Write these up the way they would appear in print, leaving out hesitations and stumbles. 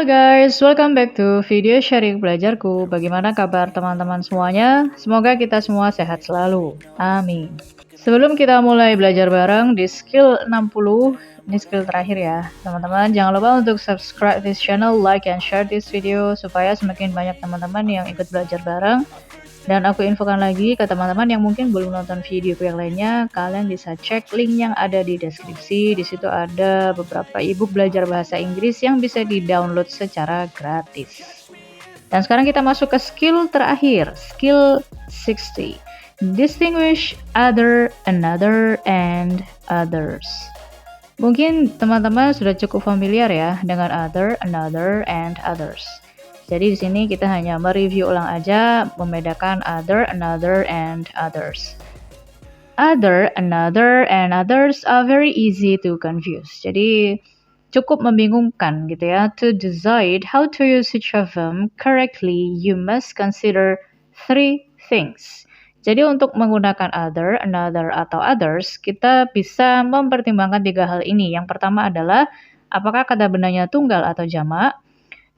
Halo guys, welcome back to video sharing belajarku. Bagaimana kabar teman-teman semuanya? Semoga kita semua sehat selalu. Amin. Sebelum kita mulai belajar bareng di skill 60, ini skill terakhir ya. Teman-teman jangan lupa untuk subscribe this channel, like and share this video supaya semakin banyak teman-teman yang ikut belajar bareng. Dan aku infokan lagi ke teman-teman yang mungkin belum nonton videoku yang lainnya, kalian bisa cek link yang ada di deskripsi. Di situ ada beberapa ebook belajar bahasa Inggris yang bisa di-download secara gratis. Dan sekarang kita masuk ke skill terakhir, skill 60. Distinguish other, another, and others. Mungkin teman-teman sudah cukup familiar ya dengan other, another, and others. Jadi di sini kita hanya mereview ulang aja, membedakan other, another, and others. Other, another, and others are very easy to confuse. Jadi cukup membingungkan gitu ya. To decide how to use each of them correctly, you must consider three things. Jadi untuk menggunakan other, another, atau others, kita bisa mempertimbangkan tiga hal ini. Yang pertama adalah apakah kata bendanya tunggal atau jamak.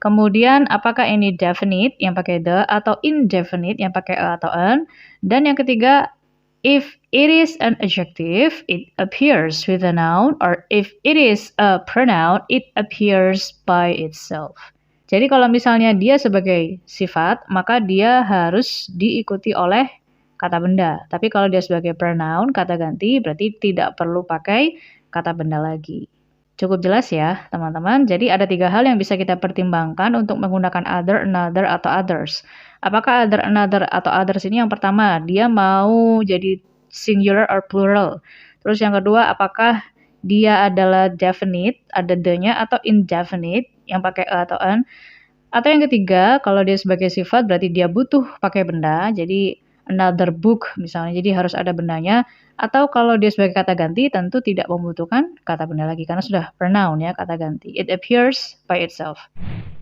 Kemudian, apakah ini definite yang pakai the atau indefinite yang pakai a atau an? Dan yang ketiga, if it is an adjective, it appears with a noun, or if it is a pronoun, it appears by itself. Jadi kalau misalnya dia sebagai sifat, maka dia harus diikuti oleh kata benda. Tapi kalau dia sebagai pronoun, kata ganti, berarti tidak perlu pakai kata benda lagi. Cukup jelas ya, teman-teman. Jadi ada tiga hal yang bisa kita pertimbangkan untuk menggunakan other, another, atau others. Apakah other, another, atau others ini yang pertama, dia mau jadi singular or plural. Terus yang kedua, apakah dia adalah definite, ada the-nya, atau indefinite, yang pakai a atau an. Atau yang ketiga, kalau dia sebagai sifat, berarti dia butuh pakai benda. Jadi another book misalnya, jadi harus ada bendanya. Atau kalau dia sebagai kata ganti, tentu tidak membutuhkan kata benda lagi, karena sudah pronoun ya, kata ganti. It appears by itself.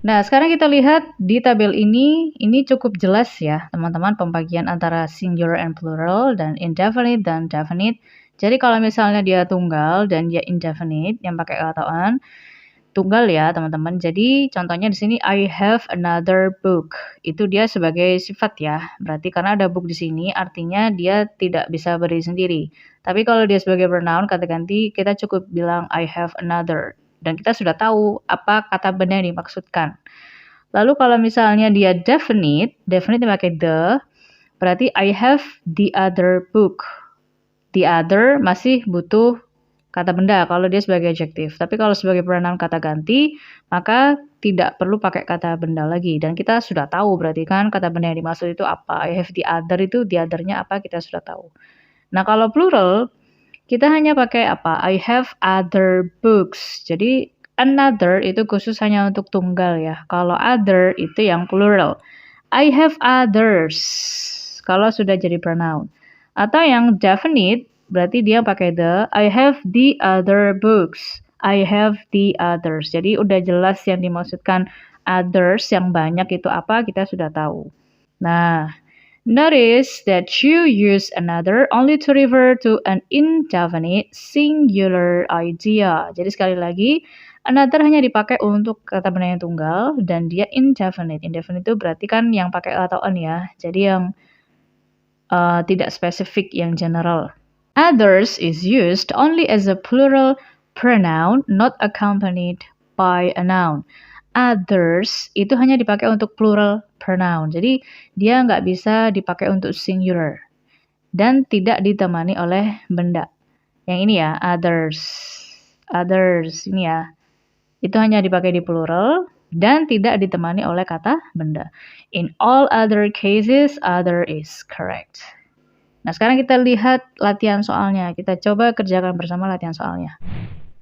Nah, sekarang kita lihat di tabel ini cukup jelas ya, teman-teman, pembagian antara singular and plural, dan indefinite dan definite. Jadi kalau misalnya dia tunggal dan dia indefinite, yang pakai a atau an, tunggal ya teman-teman. Jadi contohnya di sini I have another book. Itu dia sebagai sifat ya. Berarti karena ada book di sini artinya dia tidak bisa berdiri sendiri. Tapi kalau dia sebagai pronoun kata ganti kita cukup bilang I have another. Dan kita sudah tahu apa kata benda yang dimaksudkan. Lalu kalau misalnya dia definite pakai the, berarti I have the other book. The other masih butuh kata benda kalau dia sebagai adjektif. Tapi kalau sebagai pronoun kata ganti, maka tidak perlu pakai kata benda lagi. Dan kita sudah tahu berarti kan kata benda yang dimaksud itu apa. I have the other itu, the other-nya apa, kita sudah tahu. Nah, kalau plural, kita hanya pakai apa? I have other books. Jadi, another itu khusus hanya untuk tunggal ya. Kalau other itu yang plural. I have others. Kalau sudah jadi pronoun. Atau yang definite, berarti dia pakai the, I have the other books. I have the others. Jadi udah jelas yang dimaksudkan others yang banyak itu apa, kita sudah tahu. Nah, notice that you use another only to refer to an indefinite singular idea. Jadi sekali lagi, another hanya dipakai untuk kata benda yang tunggal dan dia indefinite. Indefinite itu berarti kan yang pakai a atau an ya. Jadi yang tidak spesifik, yang general. Others is used only as a plural pronoun, not accompanied by a noun. Others itu hanya dipakai untuk plural pronoun. Jadi dia nggak bisa dipakai untuk singular. Dan tidak ditemani oleh benda. Yang ini ya, others. Others, ini ya. Itu hanya dipakai di plural dan tidak ditemani oleh kata benda. In all other cases, other is correct. Nah, sekarang kita lihat latihan soalnya. Kita coba kerjakan bersama latihan soalnya.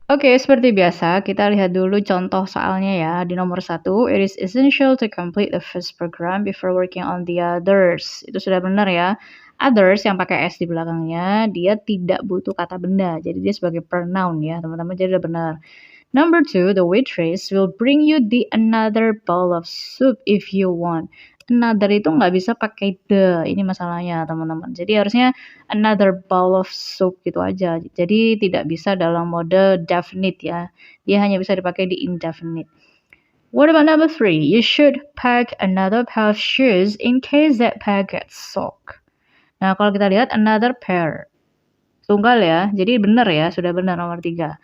Oke, seperti biasa, kita lihat dulu contoh soalnya ya. Di nomor 1, it is essential to complete the first program before working on the others. Itu sudah benar ya. Others yang pakai S di belakangnya, dia tidak butuh kata benda. Jadi dia sebagai pronoun ya, teman-teman. Jadi udah benar. Number 2, the waitress will bring you the another bowl of soup if you want. Another itu nggak bisa pakai the, ini masalahnya teman-teman. Jadi harusnya another bowl of soup gitu aja. Jadi tidak bisa dalam mode definite ya. Dia hanya bisa dipakai di indefinite. What about number 3? You should pack another pair of shoes in case that pair gets soaked. Nah, kalau kita lihat another pair. Tunggal ya, jadi benar ya, sudah benar nomor 3.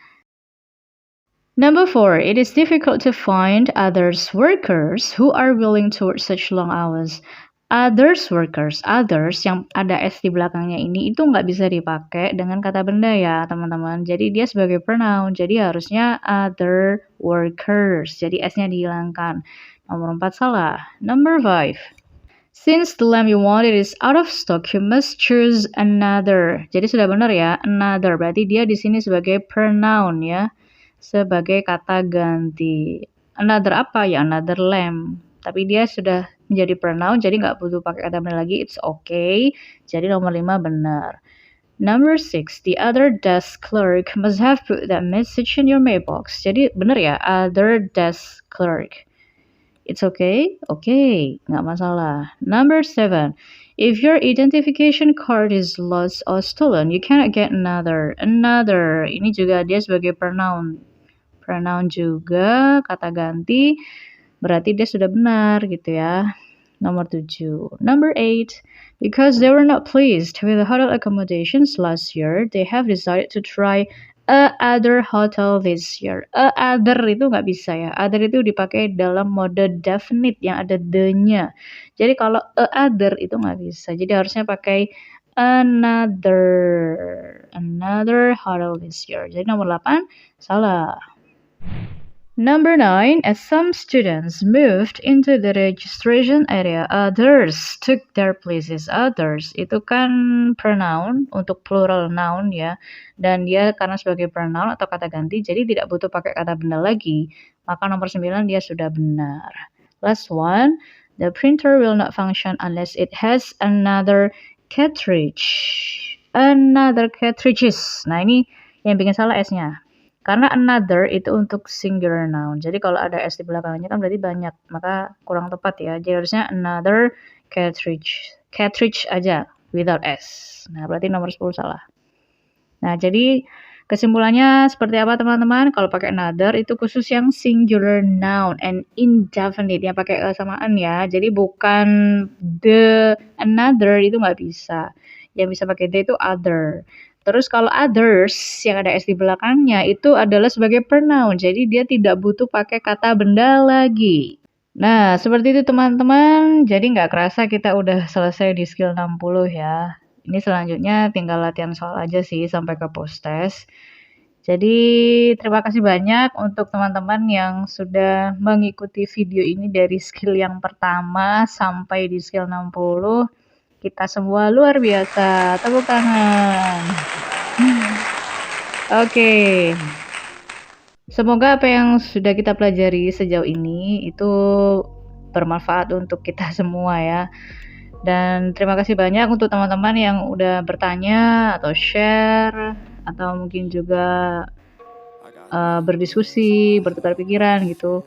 Number 4, it is difficult to find others workers who are willing to work such long hours. Others workers, others yang ada S di belakangnya ini itu nggak bisa dipakai dengan kata benda ya teman-teman. Jadi dia sebagai pronoun, jadi harusnya other workers. Jadi S-nya dihilangkan. Nomor 4 salah. Number 5. Since the lamp you wanted is out of stock, you must choose another. Jadi sudah benar ya, another. Berarti dia di sini sebagai pronoun ya. Sebagai kata ganti. Another apa ya? Another lamp. Tapi dia sudah menjadi pronoun, jadi nggak butuh pakai kata benar lagi. It's okay. Jadi nomor 5 benar. Number 6, the other desk clerk must have put that message in your mailbox. Jadi benar ya, other desk clerk. It's okay? Okay, nggak masalah. Number 7, if your identification card is lost or stolen, you cannot get another. Another, ini juga dia sebagai pronoun. Pronoun juga, kata ganti, berarti dia sudah benar gitu ya. Nomor 7. Number 8, because they were not pleased with the hotel accommodations last year, they have decided to try other hotel this year. Other itu nggak bisa ya. Other itu dipakai dalam mode definite yang ada the-nya. Jadi kalau other itu nggak bisa. Jadi harusnya pakai another hotel this year. Jadi nomor 8 salah. Number 9, as some students moved into the registration area, others took their places. Others itu kan pronoun untuk plural noun ya, dan dia karena sebagai pronoun atau kata ganti, jadi tidak butuh pakai kata benda lagi. Maka nomor 9 dia sudah benar. Last one, the printer will not function unless it has another cartridge. Another cartridges. Nah ini yang bikin salah S-nya. Karena another itu untuk singular noun. Jadi kalau ada S di belakangnya kan berarti banyak. Maka kurang tepat ya. Jadi harusnya another cartridge. Cartridge aja without S. Nah berarti nomor 10 salah. Nah jadi kesimpulannya seperti apa teman-teman? Kalau pakai another itu khusus yang singular noun and indefinite. Yang pakai samaan ya. Jadi bukan the another itu nggak bisa. Yang bisa pakai the itu other. Terus kalau others yang ada S di belakangnya itu adalah sebagai pronoun. Jadi dia tidak butuh pakai kata benda lagi. Nah, seperti itu teman-teman. Jadi nggak kerasa kita udah selesai di skill 60 ya. Ini selanjutnya tinggal latihan soal aja sih sampai ke post test. Jadi terima kasih banyak untuk teman-teman yang sudah mengikuti video ini dari skill yang pertama sampai di skill 60. Kita semua luar biasa. Tepuk tangan. Oke. Semoga apa yang sudah kita pelajari sejauh ini itu bermanfaat untuk kita semua ya. Dan terima kasih banyak untuk teman-teman yang udah bertanya atau share atau mungkin juga berdiskusi, bertukar pikiran gitu.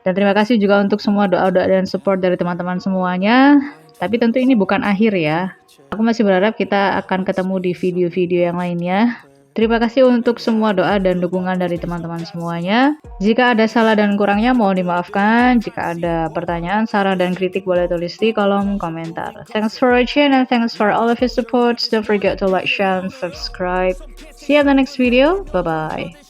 Dan terima kasih juga untuk semua doa-doa dan support dari teman-teman semuanya. Tapi tentu ini bukan akhir ya. Aku masih berharap kita akan ketemu di video-video yang lainnya. Terima kasih untuk semua doa dan dukungan dari teman-teman semuanya. Jika ada salah dan kurangnya mohon dimaafkan. Jika ada pertanyaan, saran, dan kritik boleh tulis di kolom komentar. Thanks for watching and thanks for all of your support. Don't forget to like, share, and subscribe. See you in the next video. Bye-bye.